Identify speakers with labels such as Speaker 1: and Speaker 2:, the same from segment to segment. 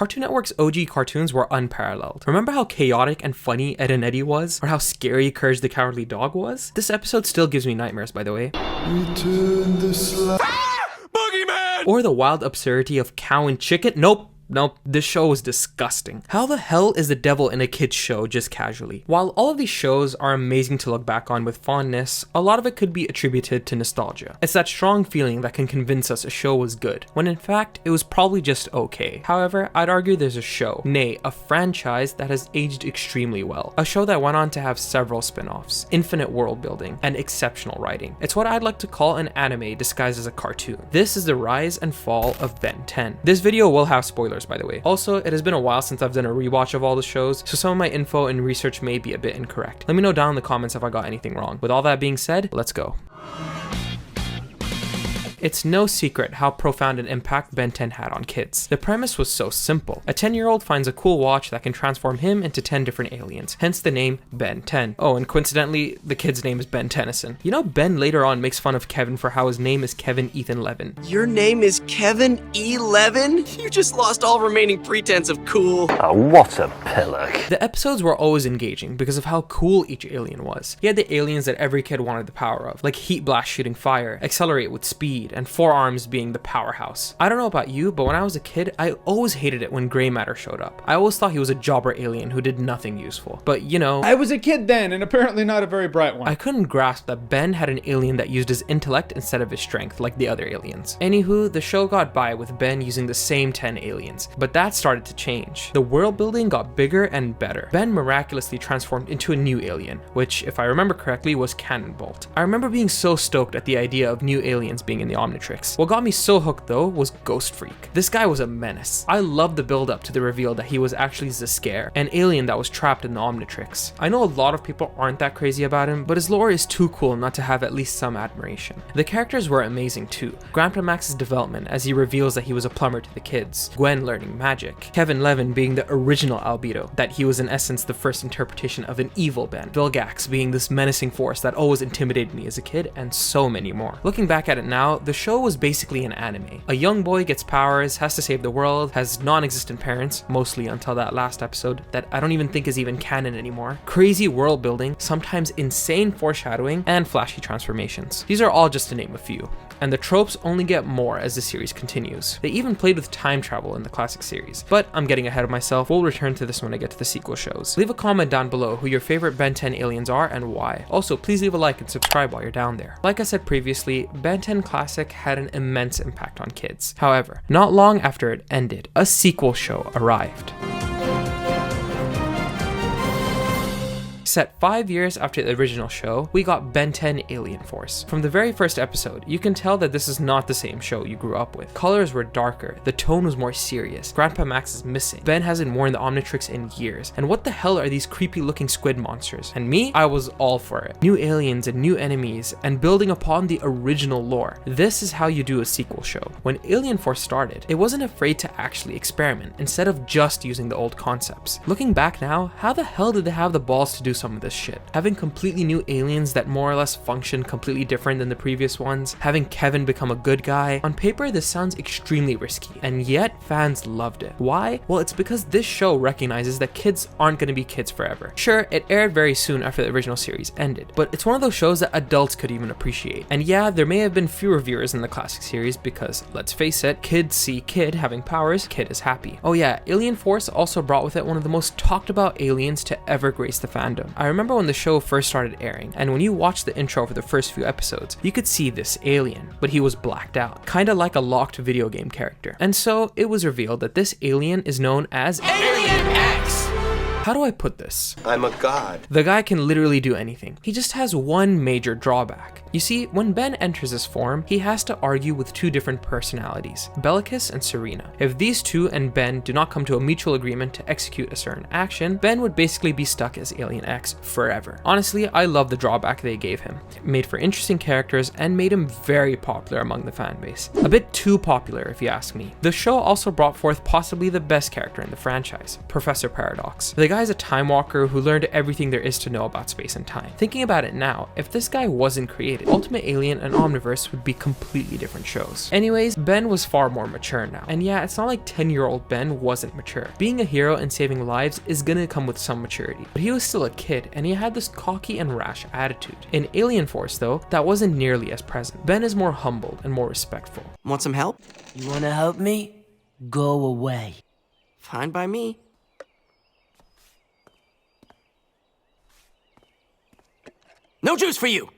Speaker 1: Cartoon Network's OG cartoons were unparalleled. Remember how chaotic and funny Ed and Eddie was? Or how scary Courage the Cowardly Dog was? This episode still gives me nightmares, by the way. Boogeyman! Or the wild absurdity of Cow and Chicken? Nope, this show was disgusting. How the hell is the devil in a kid's show just casually? While all of these shows are amazing to look back on with fondness, a lot of it could be attributed to nostalgia. It's that strong feeling that can convince us a show was good, when in fact, it was probably just okay. However, I'd argue there's a show, nay, a franchise that has aged extremely well. A show that went on to have several spin-offs, infinite world building, and exceptional writing. It's what I'd like to call an anime disguised as a cartoon. This is the rise and fall of Ben 10. This video will have spoilers, by the way. Also, it has been a while since I've done a rewatch of all the shows, so some of my info and research may be a bit incorrect. Let me know down in the comments if I got anything wrong. With all that being said, let's go. It's no secret how profound an impact Ben 10 had on kids. The premise was so simple. A 10-year-old finds a cool watch that can transform him into 10 different aliens, hence the name Ben 10. Oh, and coincidentally, the kid's name is Ben Tennyson. You know, Ben later on makes fun of Kevin for how his name is Kevin Ethan Levin.
Speaker 2: Your name is Kevin E. Levin? You just lost all remaining pretense of cool.
Speaker 3: Oh, what a pillock.
Speaker 1: The episodes were always engaging because of how cool each alien was. You had the aliens that every kid wanted the power of, like Heat Blast shooting fire, Accelerate with speed, and Four Arms being the powerhouse. I don't know about you, but when I was a kid, I always hated it when Gray Matter showed up. I always thought he was a jobber alien who did nothing useful. But you know,
Speaker 4: I was a kid then, and apparently not a very bright one.
Speaker 1: I couldn't grasp that Ben had an alien that used his intellect instead of his strength, like the other aliens. Anywho, the show got by with Ben using the same 10 aliens, but that started to change. The world building got bigger and better. Ben miraculously transformed into a new alien, which, if I remember correctly, was Cannonbolt. I remember being so stoked at the idea of new aliens being in the Omnitrix. What got me so hooked though was Ghost Freak. This guy was a menace. I loved the build up to the reveal that he was actually Zscair, an alien that was trapped in the Omnitrix. I know a lot of people aren't that crazy about him, but his lore is too cool not to have at least some admiration. The characters were amazing too. Grandpa Max's development as he reveals that he was a plumber to the kids, Gwen learning magic, Kevin Levin being the original Albedo, that he was in essence the first interpretation of an evil Ben, Vilgax being this menacing force that always intimidated me as a kid, and so many more. Looking back at it now, the show was basically an anime. A young boy gets powers, has to save the world, has non-existent parents, mostly until that last episode that I don't even think is even canon anymore, crazy world building, sometimes insane foreshadowing, and flashy transformations. These are all just to name a few. And the tropes only get more as the series continues. They even played with time travel in the classic series. But I'm getting ahead of myself, we'll return to this when I get to the sequel shows. Leave a comment down below who your favorite Ben 10 aliens are and why. Also, please leave a like and subscribe while you're down there. Like I said previously, Ben 10 Classic had an immense impact on kids. However, not long after it ended, a sequel show arrived. Set 5 years after the original show, we got Ben 10 Alien Force. From the very first episode, you can tell that this is not the same show you grew up with. Colors were darker, the tone was more serious, Grandpa Max is missing, Ben hasn't worn the Omnitrix in years, and what the hell are these creepy looking squid monsters? And me, I was all for it. New aliens and new enemies, and building upon the original lore. This is how you do a sequel show. When Alien Force started, it wasn't afraid to actually experiment, instead of just using the old concepts. Looking back now, how the hell did they have the balls to do some of this shit? Having completely new aliens that more or less function completely different than the previous ones, having Kevin become a good guy. On paper, this sounds extremely risky, and yet fans loved it. Why? Well, it's because this show recognizes that kids aren't going to be kids forever. Sure, it aired very soon after the original series ended, but it's one of those shows that adults could even appreciate. And yeah, there may have been fewer viewers in the classic series because, let's face it, kids see kid having powers, kid is happy. Oh yeah, Alien Force also brought with it one of the most talked about aliens to ever grace the fandom. I remember when the show first started airing, and when you watched the intro for the first few episodes, you could see this alien, but he was blacked out, kinda like a locked video game character. And so it was revealed that this alien is known as Alien X! How do I put this?
Speaker 2: I'm a god.
Speaker 1: The guy can literally do anything. He just has one major drawback. You see, when Ben enters his form, he has to argue with two different personalities, Bellicus and Serena. If these two and Ben do not come to a mutual agreement to execute a certain action, Ben would basically be stuck as Alien X forever. Honestly, I love the drawback they gave him. It made for interesting characters and made him very popular among the fan base. A bit too popular if you ask me. The show also brought forth possibly the best character in the franchise, Professor Paradox. The guy guy's a time walker who learned everything there is to know about space and time. Thinking about it now, if this guy wasn't created, Ultimate Alien and Omniverse would be completely different shows. Anyways, Ben was far more mature now. And yeah, it's not like 10-year-old Ben wasn't mature. Being a hero and saving lives is gonna come with some maturity. But he was still a kid, and he had this cocky and rash attitude. In Alien Force though, that wasn't nearly as present. Ben is more humbled and more respectful.
Speaker 2: Want some help?
Speaker 5: You wanna help me? Go away.
Speaker 2: Fine by me. No juice for you!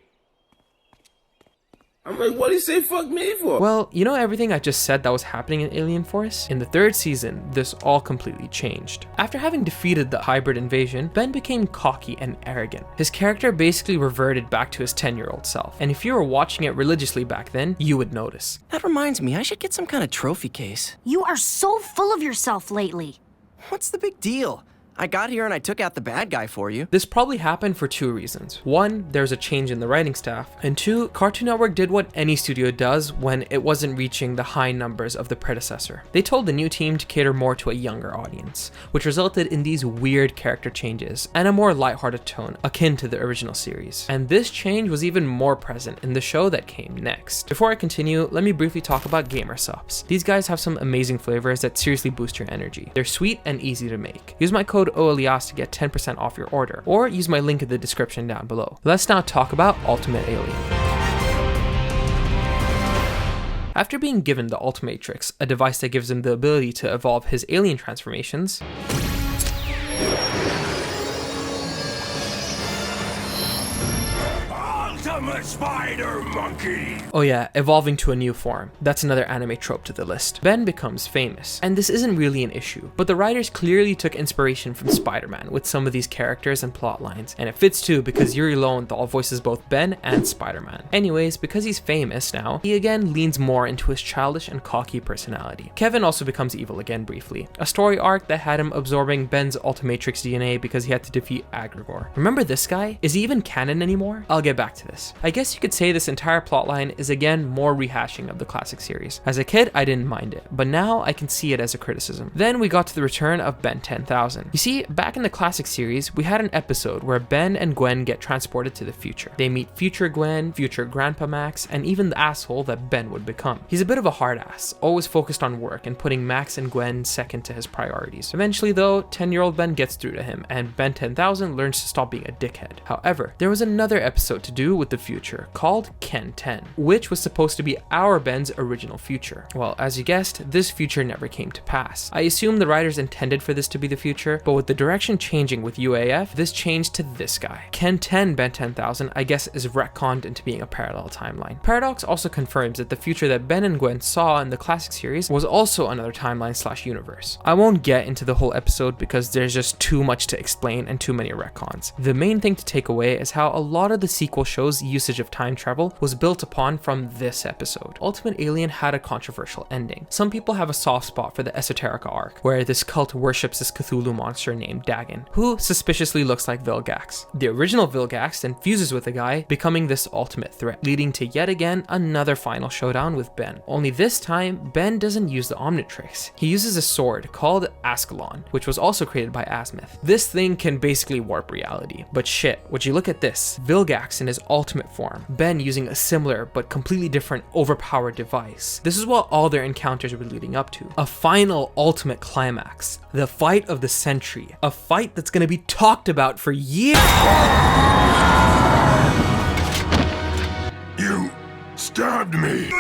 Speaker 6: I'm like, what do you say fuck me for?
Speaker 1: Well, you know everything I just said that was happening in Alien Force? In the third season, this all completely changed. After having defeated the hybrid invasion, Ben became cocky and arrogant. His character basically reverted back to his 10-year-old self, and if you were watching it religiously back then, you would notice.
Speaker 2: That reminds me, I should get some kind of trophy case.
Speaker 7: You are so full of yourself lately.
Speaker 2: What's the big deal? I got here and I took out the bad guy for you.
Speaker 1: This probably happened for two reasons. One, there's a change in the writing staff, and two, Cartoon Network did what any studio does when it wasn't reaching the high numbers of the predecessor. They told the new team to cater more to a younger audience, which resulted in these weird character changes and a more lighthearted tone akin to the original series. And this change was even more present in the show that came next. Before I continue, let me briefly talk about GamerSupps. These guys have some amazing flavors that seriously boost your energy. They're sweet and easy to make. Use my code OLEAS to get 10% off your order, or use my link in the description down below. Let's now talk about Ultimate Alien. After being given the Ultimatrix, a device that gives him the ability to evolve his alien transformations,
Speaker 6: Ultimate Spider Monkey!
Speaker 1: oh yeah, evolving to a new form. That's another anime trope to the list. Ben becomes famous, and this isn't really an issue, but the writers clearly took inspiration from Spider-Man with some of these characters and plot lines, and it fits too because Yuri Lowenthal voices both Ben and Spider-Man. Anyways, because he's famous now, he again leans more into his childish and cocky personality. Kevin also becomes evil again briefly, a story arc that had him absorbing Ben's Ultimatrix DNA because he had to defeat Agregor. Remember this guy? Is he even canon anymore? I'll get back to this. I guess you could say this entire plotline is again more rehashing of the classic series. As a kid, I didn't mind it, but now I can see it as a criticism. Then we got to the return of Ben 10,000. You see, back in the classic series, we had an episode where Ben and Gwen get transported to the future. They meet future Gwen, future Grandpa Max, and even the asshole that Ben would become. He's a bit of a hard ass, always focused on work and putting Max and Gwen second to his priorities. Eventually though, 10-year-old Ben gets through to him, and Ben 10,000 learns to stop being a dickhead. However, there was another episode to do with the future called Ken 10, which was supposed to be our Ben's original future. Well, as you guessed, this future never came to pass. I assume the writers intended for this to be the future, but with the direction changing with UAF, this changed to this guy. Ken 10 Ben 10,000, I guess, is retconned into being a parallel timeline. Paradox also confirms that the future that Ben and Gwen saw in the classic series was also another timeline / universe. I won't get into the whole episode because there's just too much to explain and too many retcons. The main thing to take away is how a lot of the sequel shows' usage of time travel was built upon from this episode. Ultimate Alien had a controversial ending. Some people have a soft spot for the Esoterica arc, where this cult worships this Cthulhu monster named Dagon, who suspiciously looks like Vilgax. The original Vilgax then fuses with the guy, becoming this ultimate threat, leading to yet again another final showdown with Ben. Only this time, Ben doesn't use the Omnitrix. He uses a sword called Ascalon, which was also created by Azimuth. This thing can basically warp reality. But shit, would you look at this? Vilgax in his ultimate form, Ben using a similar but completely different overpowered device. This is what all their encounters were leading up to. A final ultimate climax. The fight of the century. A fight that's gonna be talked about for years.
Speaker 6: You stabbed me.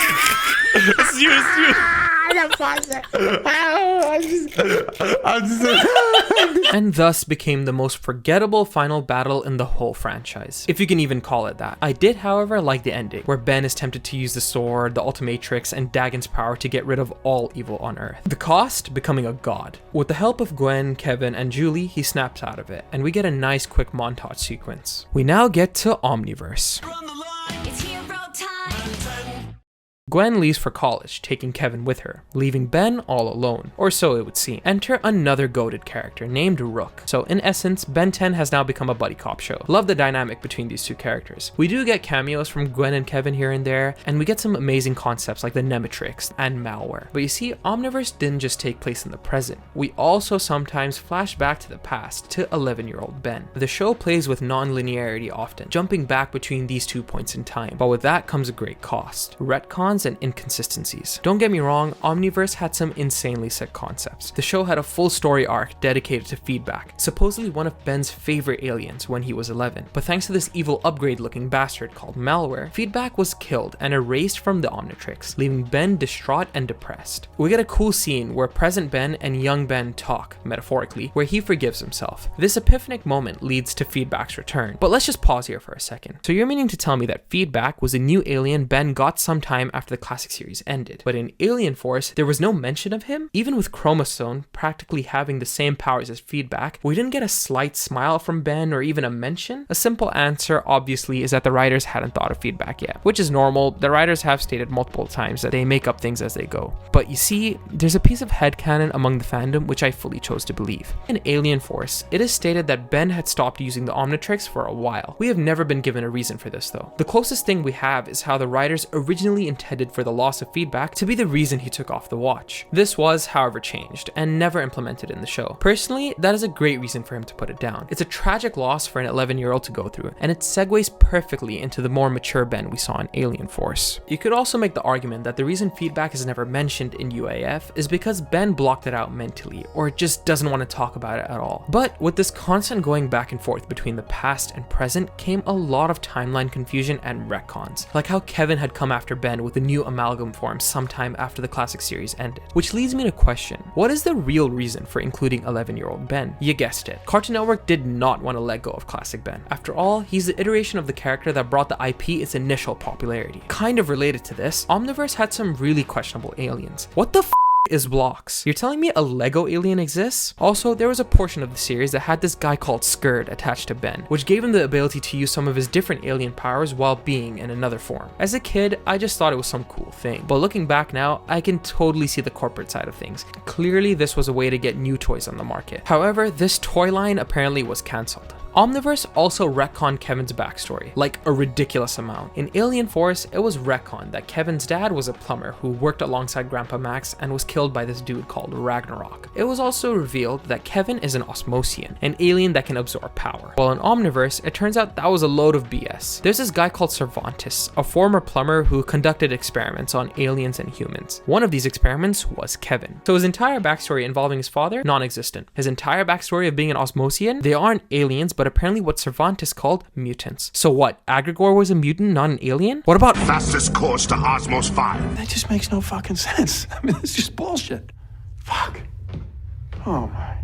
Speaker 1: And thus became the most forgettable final battle in the whole franchise, if you can even call it that. I did, however, like the ending, where Ben is tempted to use the sword, the Ultimatrix, and Dagon's power to get rid of all evil on Earth. The cost? Becoming a god. With the help of Gwen, Kevin, and Julie, he snaps out of it, and we get a nice quick montage sequence. We now get to Omniverse. Gwen leaves for college, taking Kevin with her, leaving Ben all alone, or so it would seem. Enter another goated character named Rook. So in essence, Ben 10 has now become a buddy cop show. Love the dynamic between these two characters. We do get cameos from Gwen and Kevin here and there, and we get some amazing concepts like the Nematrix and malware. But you see, Omniverse didn't just take place in the present. We also sometimes flash back to the past, to 11-year-old Ben. The show plays with non-linearity often, jumping back between these 2 points in time, but with that comes a great cost. Retcons and inconsistencies. Don't get me wrong, Omniverse had some insanely sick concepts. The show had a full story arc dedicated to Feedback, supposedly one of Ben's favorite aliens when he was 11. But thanks to this evil upgrade looking bastard called Malware, Feedback was killed and erased from the Omnitrix, leaving Ben distraught and depressed. We get a cool scene where present Ben and young Ben talk, metaphorically, where he forgives himself. This epiphanic moment leads to Feedback's return. But let's just pause here for a second. So you're meaning to tell me that Feedback was a new alien Ben got sometime after the classic series ended, but in Alien Force there was no mention of him? Even with Chromosome practically having the same powers as Feedback, we didn't get a slight smile from Ben or even a mention? A simple answer obviously is that the writers hadn't thought of Feedback yet, which is normal. The writers have stated multiple times that they make up things as they go. But you see, there's a piece of headcanon among the fandom which I fully chose to believe. In Alien Force, it is stated that Ben had stopped using the Omnitrix for a while. We have never been given a reason for this though. The closest thing we have is how the writers originally intended for the loss of Feedback to be the reason he took off the watch. This was, however, changed and never implemented in the show. Personally, that is a great reason for him to put it down. It's a tragic loss for an 11-year-old to go through, and it segues perfectly into the more mature Ben we saw in Alien Force. You could also make the argument that the reason Feedback is never mentioned in UAF is because Ben blocked it out mentally, or just doesn't want to talk about it at all. But with this constant going back and forth between the past and present came a lot of timeline confusion and retcons, like how Kevin had come after Ben with a new amalgam form sometime after the classic series ended. Which leads me to question, what is the real reason for including 11-year-old Ben? You guessed it. Cartoon Network did not want to let go of classic Ben. After all, he's the iteration of the character that brought the IP its initial popularity. Kind of related to this, Omniverse had some really questionable aliens. What the f is Blocks? You're telling me a Lego alien exists? Also, there was a portion of the series that had this guy called Skurd attached to Ben, which gave him the ability to use some of his different alien powers while being in another form. As a kid, I just thought it was some cool thing, but looking back now, I can totally see the corporate side of things. Clearly, this was a way to get new toys on the market. However, this toy line apparently was cancelled. Omniverse also retconned Kevin's backstory, like a ridiculous amount. In Alien Force, it was retconned that Kevin's dad was a plumber who worked alongside Grandpa Max and was killed by this dude called Ragnarok. It was also revealed that Kevin is an Osmosian, an alien that can absorb power. While in Omniverse, it turns out that was a load of BS. There's this guy called Cervantes, a former plumber who conducted experiments on aliens and humans. One of these experiments was Kevin. So his entire backstory involving his father, non-existent. His entire backstory of being an Osmosian, they aren't aliens, but apparently what Cervantes called mutants. So what, Agrigor was a mutant, not an alien? What about
Speaker 6: Fastest course to Osmos 5.
Speaker 8: That just makes no fucking sense. I mean, it's just bullshit. Fuck. Oh my.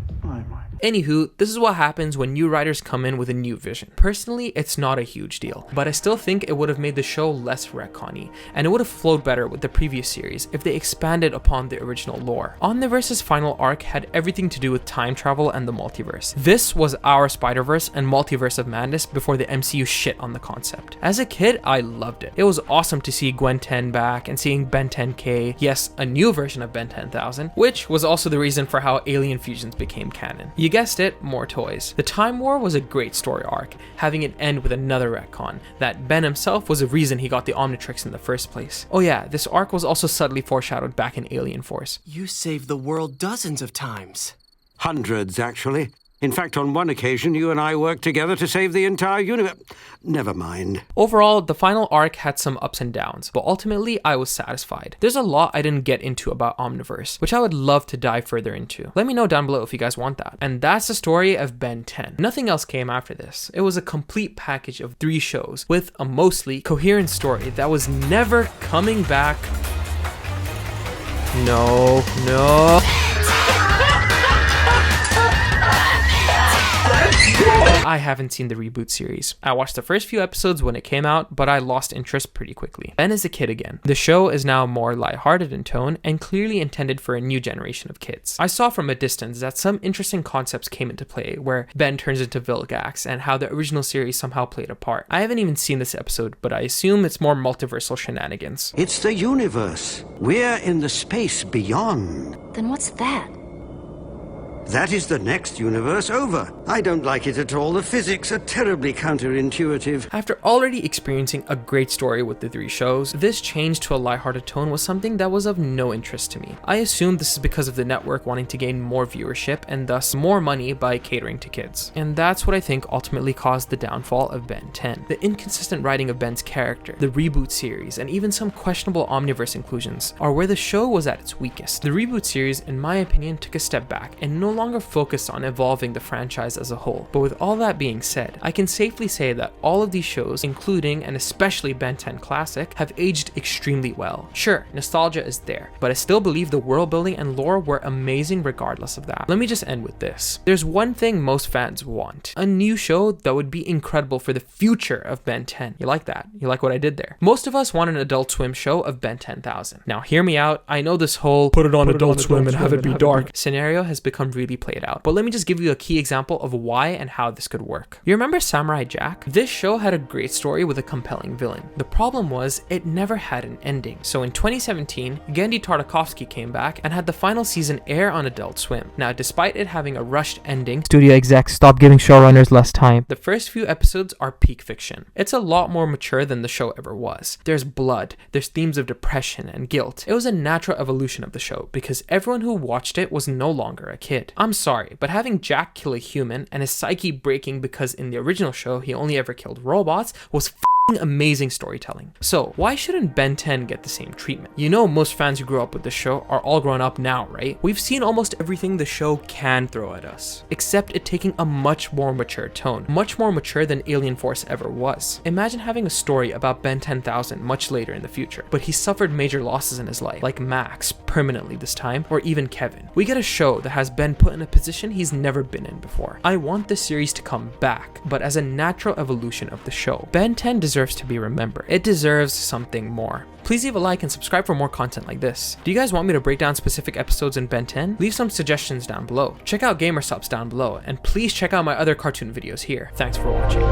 Speaker 1: Anywho, this is what happens when new writers come in with a new vision. Personally, it's not a huge deal, but I still think it would have made the show less retcon-y, and it would have flowed better with the previous series if they expanded upon the original lore. Omniverse's final arc had everything to do with time travel and the multiverse. This was our Spider-Verse and Multiverse of Madness before the MCU shit on the concept. As a kid, I loved it. It was awesome to see Gwen 10 back and seeing Ben 10K, yes, a new version of Ben 10,000, which was also the reason for how Alien Fusions became canon. You guessed it, more toys. The Time War was a great story arc, having it end with another retcon, that Ben himself was the reason he got the Omnitrix in the first place. Oh yeah, this arc was also subtly foreshadowed back in Alien Force.
Speaker 2: You saved the world dozens of times.
Speaker 9: Hundreds, actually. In fact, on one occasion, you and I worked together to save the entire universe. Never mind.
Speaker 1: Overall, the final arc had some ups and downs, but ultimately, I was satisfied. There's a lot I didn't get into about Omniverse, which I would love to dive further into. Let me know down below if you guys want that. And that's the story of Ben 10. Nothing else came after this. It was a complete package of 3 shows with a mostly coherent story that was never coming back. No. I haven't seen the reboot series. I watched the first few episodes when it came out, but I lost interest pretty quickly. Ben is a kid again. The show is now more lighthearted in tone and clearly intended for a new generation of kids. I saw from a distance that some interesting concepts came into play, where Ben turns into Vilgax and how the original series somehow played a part. I haven't even seen this episode, but I assume it's more multiversal shenanigans.
Speaker 9: It's the universe. We're in the space beyond.
Speaker 7: Then what's that?
Speaker 9: That is the next universe over. I don't like it at all. The physics are terribly counterintuitive.
Speaker 1: After already experiencing a great story with the 3 shows, this change to a lighthearted tone was something that was of no interest to me. I assume this is because of the network wanting to gain more viewership and thus more money by catering to kids. And that's what I think ultimately caused the downfall of Ben 10. The inconsistent writing of Ben's character, the reboot series, and even some questionable Omniverse inclusions are where the show was at its weakest. The reboot series, in my opinion, took a step back and no longer focused on evolving the franchise as a whole. But with all that being said, I can safely say that all of these shows, including and especially Ben 10 Classic, have aged extremely well. Sure, nostalgia is there, but I still believe the world building and lore were amazing regardless of that. Let me just end with this. There's one thing most fans want: a new show that would be incredible for the future of Ben 10. You like that? You like what I did there? Most of us want an Adult Swim show of Ben 10,000. Now hear me out, I know this whole put it on Adult Swim and have it be dark scenario has become really played out, but let me just give you a key example of why and how this could work. You remember Samurai Jack? This show had a great story with a compelling villain. The problem was it never had an ending. So in 2017, Genndy Tartakovsky came back and had the final season air on Adult Swim. Now, despite it having a rushed ending, studio execs stopped giving showrunners less time. The first few episodes are peak fiction. It's a lot more mature than the show ever was. There's blood, there's themes of depression and guilt. It was a natural evolution of the show because everyone who watched it was no longer a kid. I'm sorry, but having Jack kill a human and his psyche breaking because in the original show he only ever killed robots was amazing storytelling. So why shouldn't Ben 10 get the same treatment? You know, most fans who grew up with the show are all grown up now, right? We've seen almost everything the show can throw at us, except it taking a much more mature tone, much more mature than Alien Force ever was. Imagine having a story about Ben 10,000 much later in the future, but he suffered major losses in his life, like Max, permanently this time, or even Kevin. We get a show that has Ben put in a position he's never been in before. I want this series to come back, but as a natural evolution of the show. Ben 10 deserves to be remembered. It deserves something more. Please leave a like and subscribe for more content like this. Do you guys want me to break down specific episodes in Ben 10? Leave some suggestions down below. Check out GamerSupps down below, and please check out my other cartoon videos here. Thanks for watching.